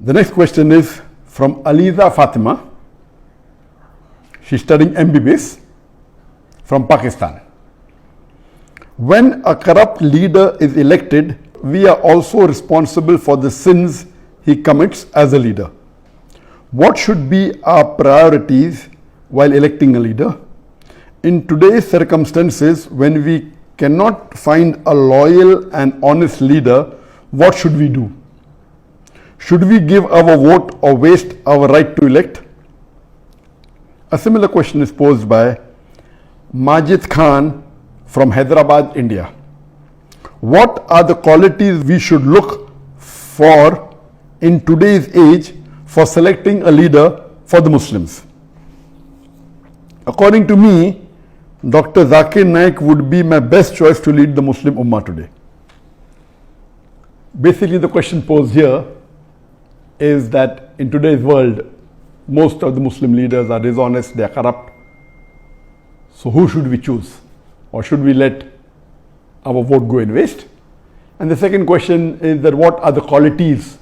The next question is from Aliza Fatima. She's studying MBBS from Pakistan. When a corrupt leader is elected, we are also responsible for the sins he commits as a leader. What should be our priorities while electing a leader? In today's circumstances, when we cannot find a loyal and honest leader, what should we do? Should we give our vote or waste our right to elect? A similar question is posed by Majid Khan from Hyderabad, India. What are the qualities we should look for in today's age for selecting a leader for the Muslims? According to me, Dr. Zakir Naik would be my best choice to lead the Muslim Ummah today. Basically, the question posed here is that in today's world, most of the Muslim leaders are dishonest, they are corrupt. So who should we choose? Or should we let our vote go in waste? And the second question is that what are the qualities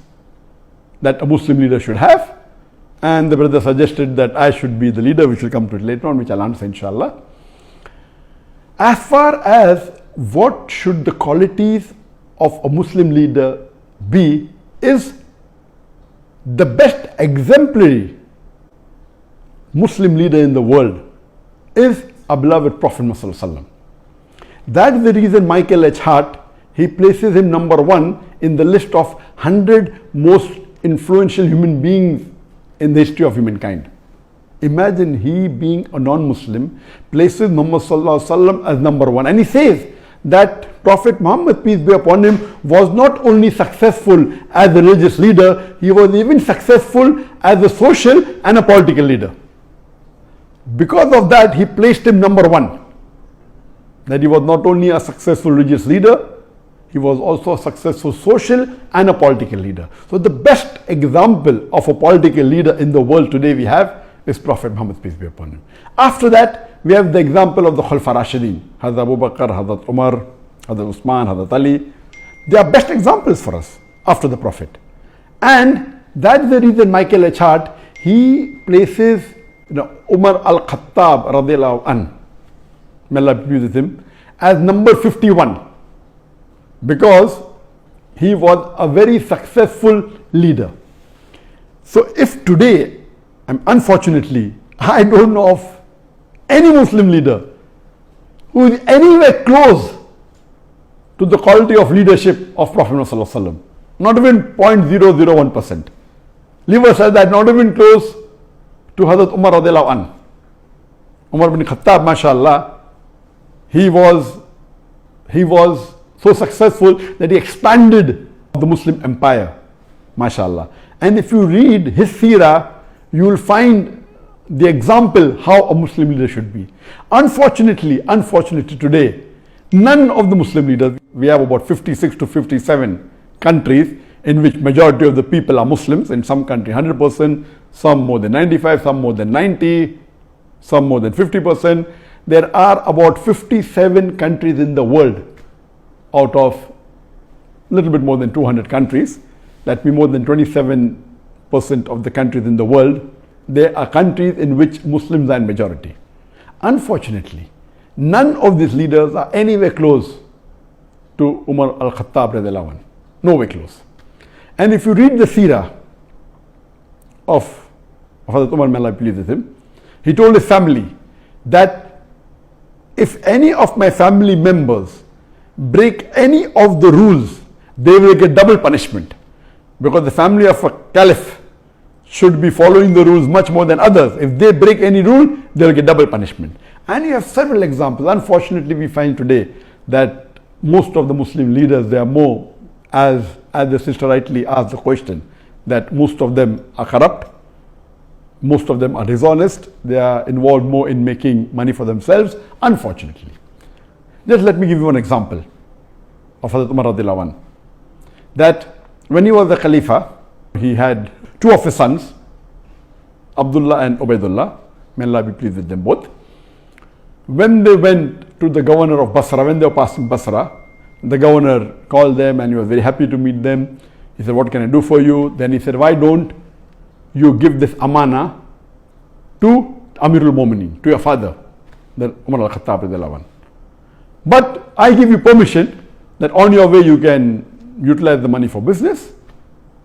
that a Muslim leader should have? And the brother suggested that I should be the leader, which will come to it later on, which I'll answer inshallah. As far as what should the qualities of a Muslim leader be, is the best exemplary Muslim leader in the world is our beloved Prophet Muhammad. That's the reason Michael H. Hart, he places him number one in the list of 100 most influential human beings in the history of humankind. Imagine he being a non-Muslim places Muhammad as number one, and he says that Prophet Muhammad, peace be upon him, was not only successful as a religious leader, he was even successful as a social and a political leader. Because of that, he placed him number one. That he was not only a successful religious leader, he was also a successful social and a political leader. So the best example of a political leader in the world today we have is Prophet Muhammad, peace be upon him. After that, we have the example of the Khulafa Rashidin, Hazrat Abu Bakr, Hazrat Umar, Hazrat Usman, Hazrat Ali. They are best examples for us after the Prophet. And that's the reason Michael H. Hart, he places Umar al-Khattab radiallahu anhu, may Allah be pleased with him, as number 51, because he was a very successful leader. So if today, unfortunately, I don't know of any Muslim leader who is anywhere close to the quality of leadership of Prophet Muhammad, not even 0.001%. Leave aside that, not even close to Hazrat Umar radiallahu anhu. Umar bin Khattab, mashallah, he was so successful that he expanded the Muslim empire, mashallah. And if you read his seerah, you will find the example how a Muslim leader should be. Unfortunately today, none of the Muslim leaders, we have about 56 to 57 countries in which majority of the people are Muslims. In some country 100%, some more than 95, some more than 90, some more than 50%. There are about 57 countries in the world out of a little bit more than 200 countries. That means more than 27% of the countries in the world, there are countries in which Muslims are in majority. Unfortunately, none of these leaders are anywhere close to Umar al-Khattab radiallahu anhu. Nowhere close. And if you read the seerah of Hazrat Umar, may Allah be pleased with him, he told his family that if any of my family members break any of the rules, they will get double punishment. Because the family of a caliph should be following the rules much more than others. If they break any rule, they will get double punishment. And you have several examples. Unfortunately, we find today that most of the Muslim leaders, they are more, as the sister rightly asked the question, that most of them are corrupt, most of them are dishonest, they are involved more in making money for themselves, unfortunately. Just let me give you one example of Hazrat Umar radiallahu anhu. That when he was the Khalifa, he had two of his sons, Abdullah and Ubaidullah, may Allah be pleased with them both. When they went to the governor of Basra, when they were passing Basra, the governor called them and he was very happy to meet them. He said, what can I do for you? Then he said, why don't you give this amana to Amirul Mu'minin, to your father, the Umar al-Khattab radiallahu anhu. But I give you permission that on your way you can utilize the money for business,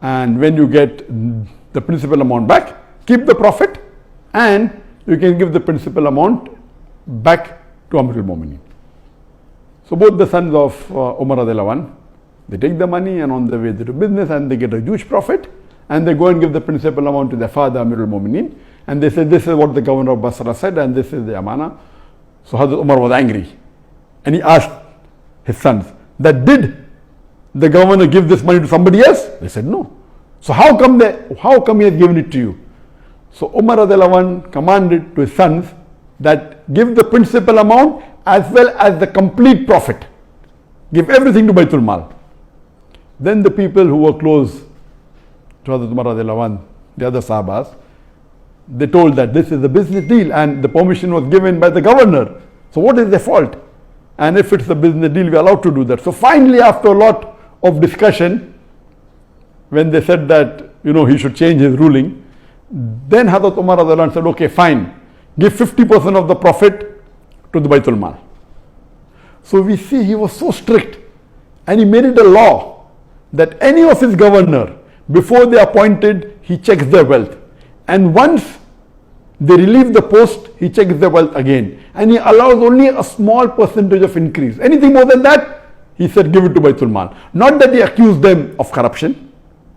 and when you get the principal amount back, keep the profit, and you can give the principal amount back to Amirul Mu'minin. So both the sons of Umar radiallahu anhu, they take the money, and on the way they do business and they get a huge profit, and they go and give the principal amount to their father Amirul Mu'minin, and they say, this is what the governor of Basra said, and this is the amana. So Hazrat Umar was angry, and he asked his sons that, did the governor give this money to somebody else? They said no. So how come he has given it to you? So Umar radiallahu anhu commanded to his sons that give the principal amount as well as the complete profit. Give everything to Baitul Mal. Then the people who were close to Hazrat Umar radiallahu anhu, the other Sahabas, they told that this is a business deal and the permission was given by the governor. So what is their fault? And if it's a business deal, we are allowed to do that. So finally, after a lot of discussion, when they said that, he should change his ruling, then Hazrat Umar radiallahu anhu said, okay, fine, give 50% of the profit to the Baitul Mal. So we see he was so strict, and he made it a law that any of his governor, before they appointed, he checks their wealth. And once they relieve the post, he checks their wealth again. And he allows only a small percentage of increase. Anything more than that, he said, give it to Baitul Mal. Not that he accused them of corruption.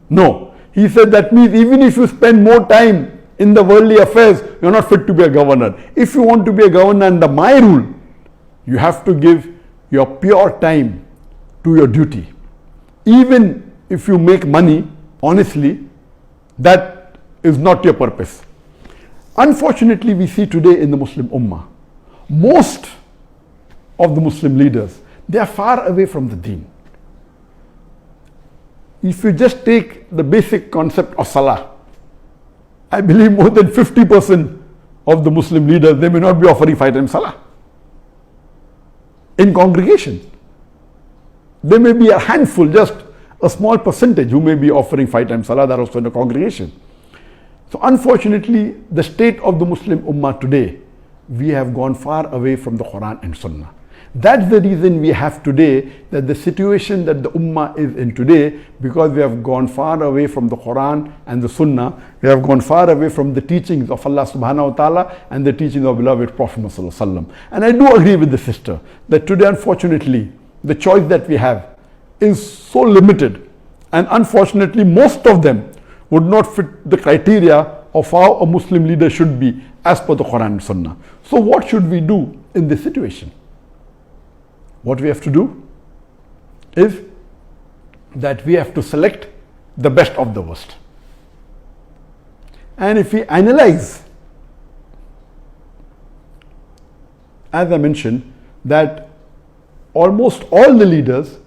No. He said that means even if you spend more time in the worldly affairs, you're not fit to be a governor. If you want to be a governor under my rule, you have to give your pure time to your duty. Even if you make money, honestly, that is not your purpose. Unfortunately, we see today in the Muslim Ummah, most of the Muslim leaders, they are far away from the deen. If you just take the basic concept of Salah, I believe more than 50% of the Muslim leaders, they may not be offering 5 times Salah in congregation. There may be a handful, just a small percentage who may be offering 5 times Salah, that also in a congregation. So unfortunately, the state of the Muslim Ummah today, we have gone far away from the Quran and Sunnah. That's the reason we have today, that the situation that the Ummah is in today, because we have gone far away from the Quran and the Sunnah, we have gone far away from the teachings of Allah subhanahu wa ta'ala and the teachings of beloved Prophet Muhammad sallallahu alaihi wasallam. And I do agree with the sister that today, unfortunately, the choice that we have is so limited, and unfortunately most of them would not fit the criteria of how a Muslim leader should be as per the Quran and Sunnah. So what should we do in this situation? What we have to do is that we have to select the best of the worst. And if we analyze, as I mentioned, that almost all the leaders,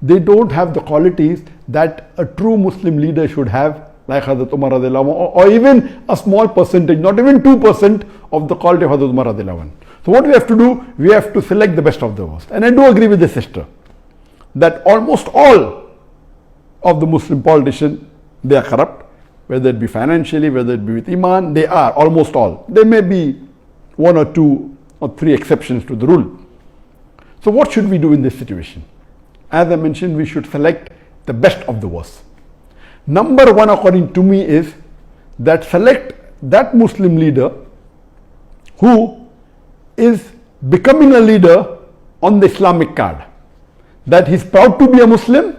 they don't have the qualities that a true Muslim leader should have, like Hazrat Umar radiallahu anhu, or even a small percentage, not even 2% of the quality of Hazrat Umar radiallahu anhu. So what we have to do, we have to select the best of the worst. And I do agree with the sister that almost all of the Muslim politicians, they are corrupt, whether it be financially, whether it be with Iman, they are, almost all. There may be 1 or 2 or 3 exceptions to the rule. So what should we do in this situation? As I mentioned, we should select the best of the worst. Number 1, according to me, is that select that Muslim leader who is becoming a leader on the Islamic card. That he's proud to be a Muslim,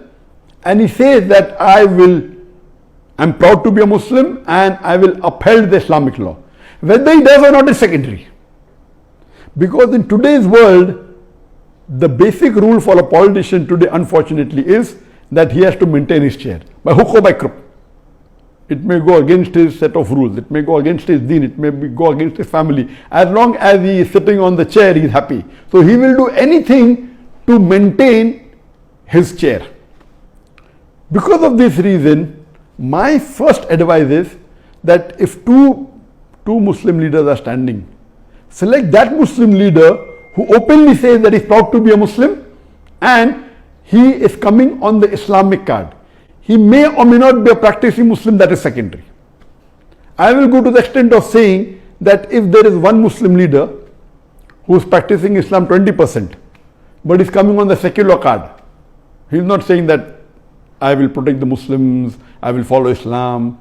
and he says that I'm proud to be a Muslim and I will uphold the Islamic law. Whether he does or not is secondary. Because in today's world, the basic rule for a politician today, unfortunately, is that he has to maintain his chair by hook or by crook. It may go against his set of rules, it may go against his deen, it may go against his family. As long as he is sitting on the chair, he is happy. So he will do anything to maintain his chair. Because of this reason, my first advice is that if two Muslim leaders are standing, select that Muslim leader who openly says that he is proud to be a Muslim and he is coming on the Islamic card. He may or may not be a practicing Muslim, that is secondary. I will go to the extent of saying that if there is one Muslim leader who is practicing Islam 20%, but is coming on the secular card, he is not saying that I will protect the Muslims, I will follow Islam.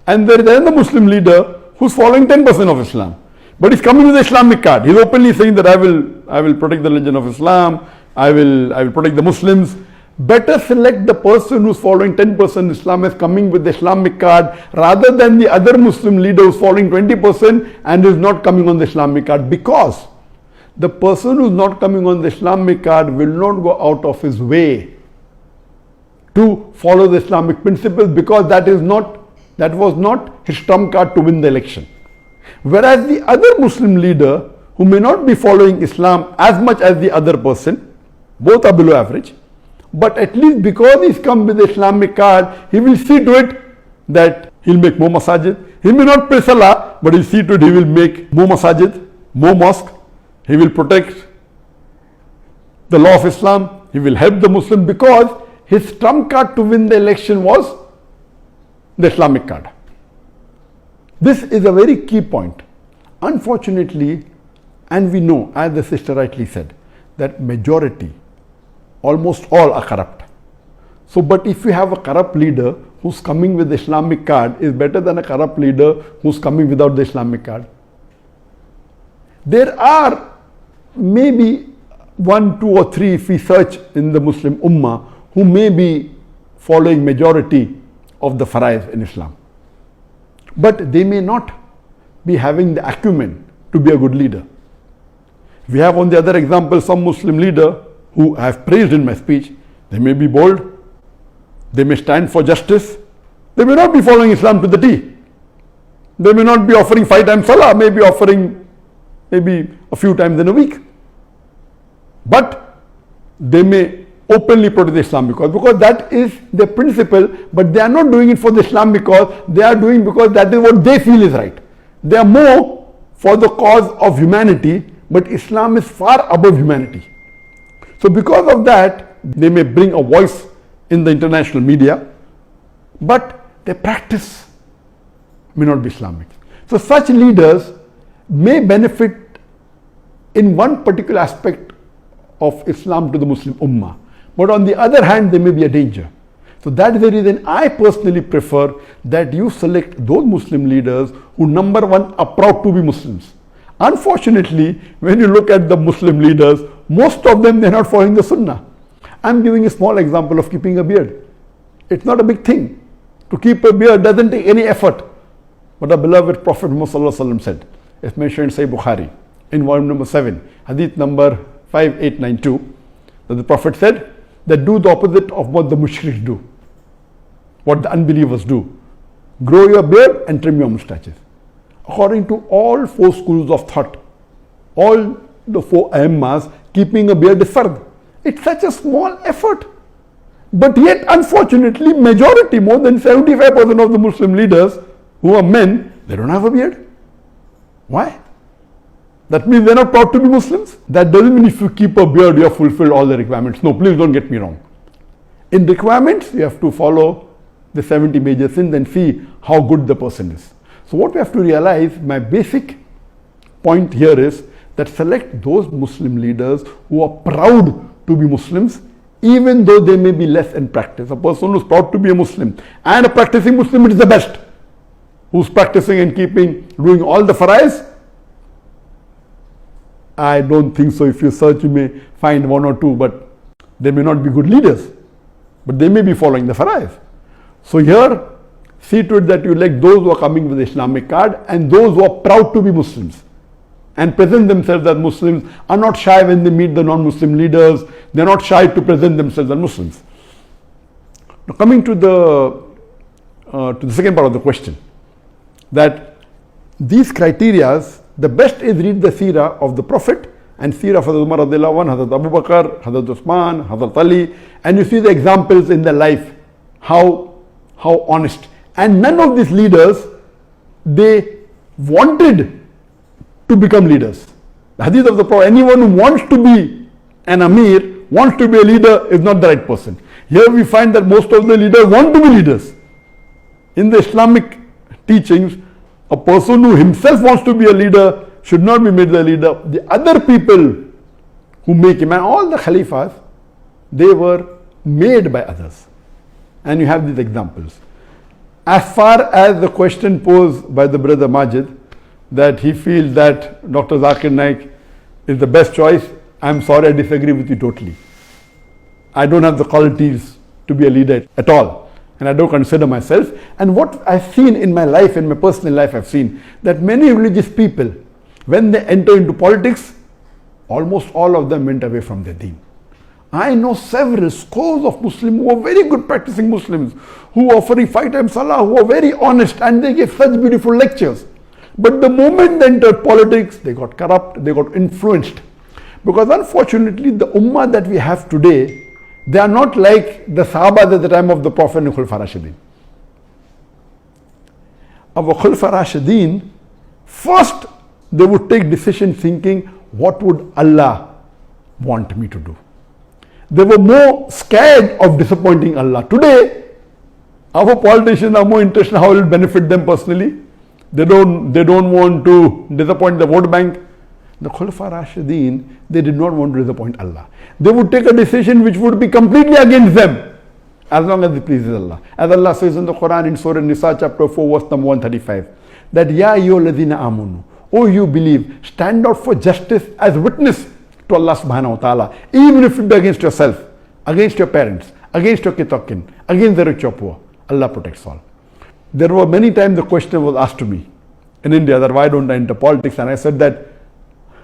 And there is another Muslim leader who is following 10% of Islam, but is coming with the Islamic card. He is openly saying that I will protect the religion of Islam, I will protect the Muslims. Better select the person who is following 10% Islam as coming with the Islamic card rather than the other Muslim leader who is following 20% and is not coming on the Islamic card, because the person who is not coming on the Islamic card will not go out of his way to follow the Islamic principles, because that was not his trump card to win the election. Whereas the other Muslim leader who may not be following Islam as much as the other person, both are below average, but at least because he's come with the Islamic card, he will see to it that he'll make more masajid. He may not pray salah, but he'll see to it he will make more masajid, more mosque. He will protect the law of Islam. He will help the Muslim, because his trump card to win the election was the Islamic card. This is a very key point. Unfortunately, and we know, as the sister rightly said, that majority, almost all are corrupt. So, but if you have a corrupt leader who's coming with the Islamic card, is better than a corrupt leader who's coming without the Islamic card. There are maybe 1, 2 or 3, if we search in the Muslim Ummah, who may be following majority of the faraiz in Islam. But they may not be having the acumen to be a good leader. We have on the other example some Muslim leader who I have praised in my speech. They may be bold, they may stand for justice, they may not be following Islam to the T. They may not be offering 5 times salah, may be offering maybe a few times in a week. But they may openly protect the Islamic cause, because that is their principle, but they are not doing it for the Islamic cause, they are doing because that is what they feel is right. They are more for the cause of humanity, but Islam is far above humanity. So because of that, they may bring a voice in the international media, but their practice may not be Islamic. So such leaders may benefit in one particular aspect of Islam to the Muslim Ummah, but on the other hand, they may be a danger. So that is the reason I personally prefer that you select those Muslim leaders who, number one, are proud to be Muslims. Unfortunately, when you look at the Muslim leaders, most of them, they're not following the Sunnah. I'm giving a small example of keeping a beard. It's not a big thing. To keep a beard doesn't take any effort. But our beloved Prophet Muhammad said, it's mentioned in Sahih Bukhari, in volume number 7, hadith number 5892, that the Prophet said that do the opposite of what the mushriks do, what the unbelievers do. Grow your beard and trim your mustaches. According to all 4 schools of thought, all the 4 Aimmas, keeping a beard is fard. It's such a small effort. But yet, unfortunately, majority, more than 75% of the Muslim leaders who are men, they don't have a beard. Why? That means they're not proud to be Muslims. That doesn't mean if you keep a beard, you have fulfilled all the requirements. No, please don't get me wrong. In requirements, you have to follow the 70 major sins and see how good the person is. So what we have to realize, my basic point here is that select those Muslim leaders who are proud to be Muslims, even though they may be less in practice. A person who's proud to be a Muslim and a practicing Muslim, it is the best. Who's practicing and doing all the faraiz? I don't think so. If you search, you may find 1 or 2, but they may not be good leaders, but they may be following the faraiz. So here, see to it that you elect those who are coming with the Islamic card and those who are proud to be Muslims and present themselves as Muslims, are not shy when they meet the non-Muslim leaders. They're not shy to present themselves as Muslims. Now coming to the second part of the question, that these criterias, the best is read the seerah of the Prophet and seerah of Hazrat Umar radiallahu anhu, Hazrat Abu Bakr, Hazrat Usman, Hazrat Ali, and you see the examples in their life, how honest. And none of these leaders, they wanted to become leaders. The hadith of the Prophet, anyone who wants to be an Amir, wants to be a leader, is not the right person. Here we find that most of the leaders want to be leaders. In the Islamic teachings, a person who himself wants to be a leader should not be made the leader. The other people who make him, and all the Khalifas, they were made by others. And you have these examples. As far as the question posed by the brother Majid, that he feels that Dr. Zakir Naik is the best choice, I'm sorry, I disagree with you totally. I don't have the qualities to be a leader at all, and I don't consider myself. And what I've seen in my life, in my personal life, I've seen that many religious people, when they enter into politics, almost all of them went away from their deen. I know several scores of Muslims who are very good practicing Muslims, who are offering 5 times salah, who are very honest, and they give such beautiful lectures. But the moment they entered politics, they got corrupt, they got influenced. Because unfortunately, the ummah that we have today, they are not like the Sahabas at the time of the Prophet and Khulafa Rashidin. Our Khulafa Rashidin, first they would take decision thinking, what would Allah want me to do? They were more scared of disappointing Allah. Today, our politicians are more interested in how it will benefit them personally. They don't want to disappoint the vote bank. The Khulafa Rashidin, they did not want to disappoint Allah. They would take a decision which would be completely against them, as long as it pleases Allah. As Allah says in the Quran in Surah Nisa chapter 4 verse number 135, that Ya ayyuhalladhina amanu, oh you believe, stand out for justice as witness to Allah subhanahu wa ta'ala, even if it be against yourself, against your parents, against your kitokin, against the rich or poor. Allah protects all. There were many times the question was asked to me in India that why don't I enter politics, and I said that,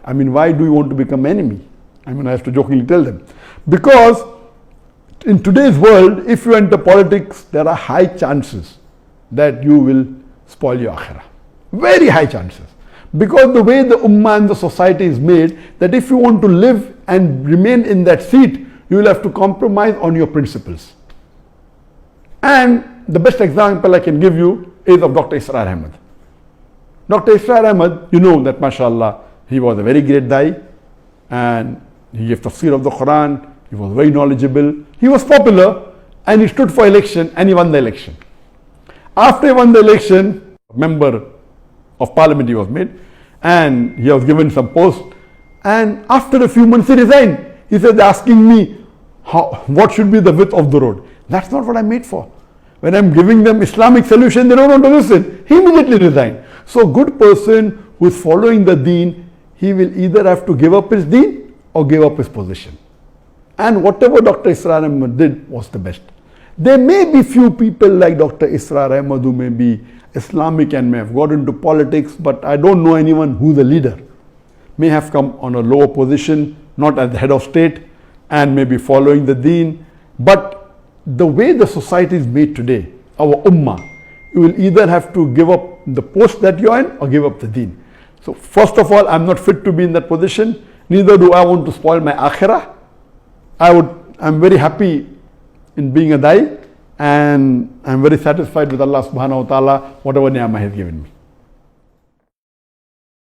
I mean, why do you want to become enemy? I mean, I have to jokingly tell them. Because in today's world, if you enter politics, there are high chances that you will spoil your akhirah. Very high chances. Because the way the ummah and the society is made, that if you want to live and remain in that seat, you will have to compromise on your principles. And the best example I can give you is of Dr. Israr Ahmad. Dr. Israr Ahmad, you know that mashallah, he was a very great dai, and he gave tafsir of the Quran, he was very knowledgeable, he was popular, and he stood for election and he won the election. After he won the election, a member of parliament he was made, and he was given some post, and after a few months he resigned. He said, asking me, what should be the width of the road? That's not what I'm made for. When I'm giving them Islamic solution, they don't want to listen. He immediately resigned. So a good person who is following the deen, he will either have to give up his deen or give up his position. And whatever Dr. Israr Ahmad did was the best. There may be few people like Dr. Israr Ahmad who may be Islamic and may have got into politics, but I don't know anyone who's a leader. May have come on a lower position, not as the head of state, and may be following the deen. But the way the society is made today, our ummah, you will either have to give up the post that you're in or give up the deen. So first of all, I'm not fit to be in that position. Neither do I want to spoil my akhirah. I'm very happy in being a dai, and I'm very satisfied with Allah subhanahu wa ta'ala, whatever ni'mah He has given me.